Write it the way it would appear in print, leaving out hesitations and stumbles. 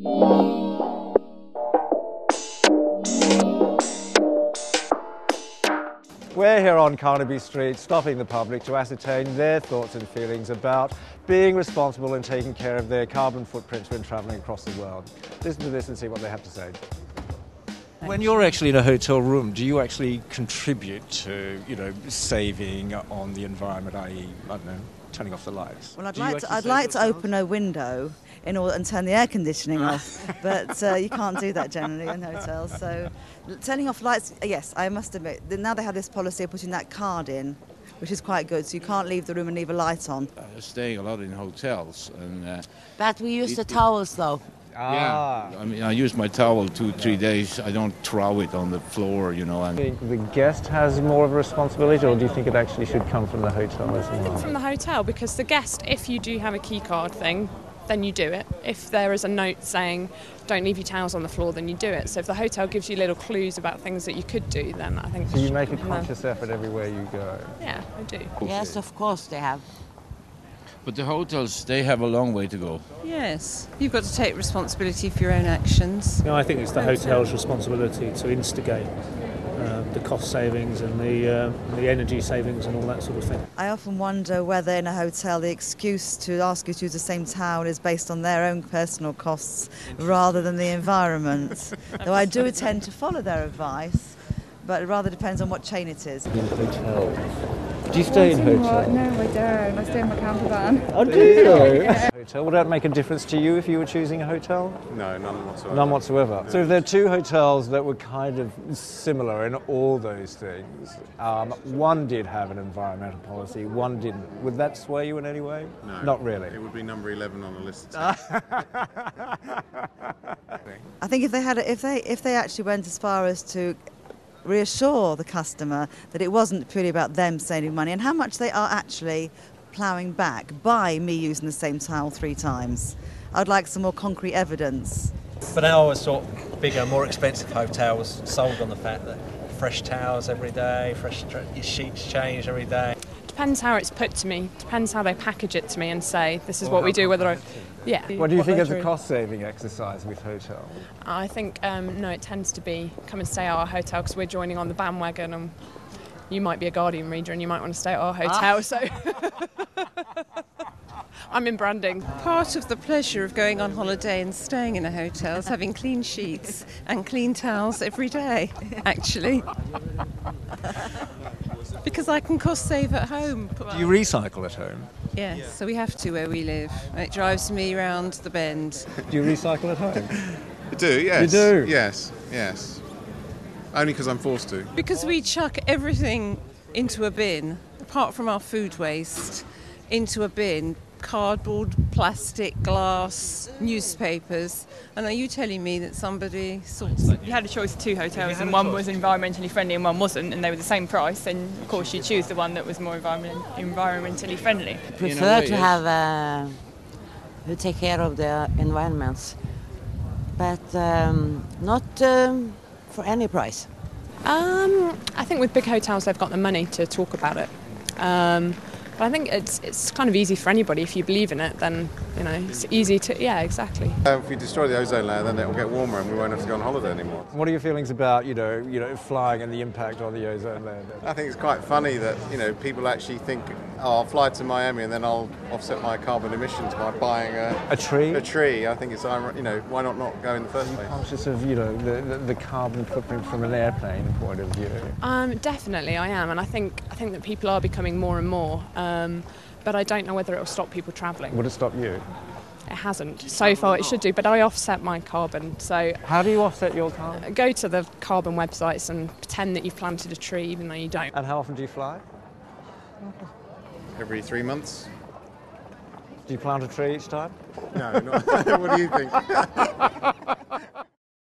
We're here on Carnaby Street, stopping the public to ascertain their thoughts and feelings about being responsible and taking care of their carbon footprints when travelling across the world. Listen to this and see what they have to say. When you're actually in a hotel room, do you actually contribute to, saving on the environment, i.e., I don't know, turning off the lights? Well, I'd like to open a window and turn the air conditioning off, but you can't do that generally in hotels. So turning off lights, yes, I must admit, now they have this policy of putting that card in, which is quite good, so you can't leave the room and leave a light on. Staying a lot in hotels. But we use the towels though. Yeah, I mean, I use my towel 2-3 days. I don't throw it on the floor, Do you think the guest has more of a responsibility, or do you think it actually should come from the hotel as well? I think from the hotel, because the guest, if you do have a key card thing, then you do it. If there is a note saying don't leave your towels on the floor, then you do it. So if the hotel gives you little clues about things that you could do, then I think... So you make a conscious effort everywhere you go? Yeah, I do. Yes, of course they have. But the hotels, they have a long way to go. Yes, you've got to take responsibility for your own actions. No, I think it's the hotel's responsibility to instigate the cost savings and the energy savings and all that sort of thing. I often wonder whether in a hotel the excuse to ask you to use the same towel is based on their own personal costs rather than the environment. Though I do tend to follow their advice, but it rather depends on what chain it is. In hotels. Do you stay in hotels? No, I don't. I stay in my camper van. Oh, do you? Yeah. Hotel. Would that make a difference to you if you were choosing a hotel? No, none whatsoever. None whatsoever. So if there are two hotels that were kind of similar in all those things, one did have an environmental policy, one didn't. Would that sway you in any way? No. Not really. It would be number 11 on the list. I think if they actually went as far as to reassure the customer that it wasn't purely about them saving money and how much they are actually ploughing back by me using the same towel 3 times. I'd like some more concrete evidence. But our sort of bigger, more expensive hotels sold on the fact that fresh towels every day, fresh sheets changed every day. Depends how it's put to me. Depends how they package it to me and say this is what we do. Yeah. What do you think is a cost-saving exercise with hotels? I think no, it tends to be come and stay at our hotel because we're joining on the bandwagon, and you might be a Guardian reader and you might want to stay at our hotel. So I'm in branding. Part of the pleasure of going on holiday and staying in a hotel is having clean sheets and clean towels every day, actually. Because I can cost save at home. Do you recycle at home? Yes, so we have to where we live. It drives me round the bend. Do you recycle at home? I do, yes. You do? Yes. Only because I'm forced to. Because we chuck everything into a bin, apart from our food waste, into a bin. Cardboard, plastic, glass, newspapers. And are you telling me that somebody sorts it? You had a choice of 2 hotels and one was environmentally friendly and one wasn't, and they were the same price, then of course you choose the one that was more environmentally friendly. Prefer to have who take care of the environments, but not for any price. I think with big hotels they've got the money to talk about it. But I think it's kind of easy for anybody. If you believe in it, then it's easy to. Yeah, exactly. If we destroy the ozone layer, then it will get warmer and we won't have to go on holiday anymore. What are your feelings about flying and the impact on the ozone layer? I think it's quite funny that people actually think, I'll fly to Miami and then I'll offset my carbon emissions by buying a tree. A tree. I think it's why not go in the first place? Are you conscious of the carbon footprint from an airplane point of view? Definitely, I am, and I think that people are becoming more and more. But I don't know whether it will stop people travelling. Would it stop you? It hasn't. So far it should do, but I offset my carbon. So how do you offset your carbon? Go to the carbon websites and pretend that you've planted a tree even though you don't. And how often do you fly? Every 3 months. Do you plant a tree each time? No, not. What do you think?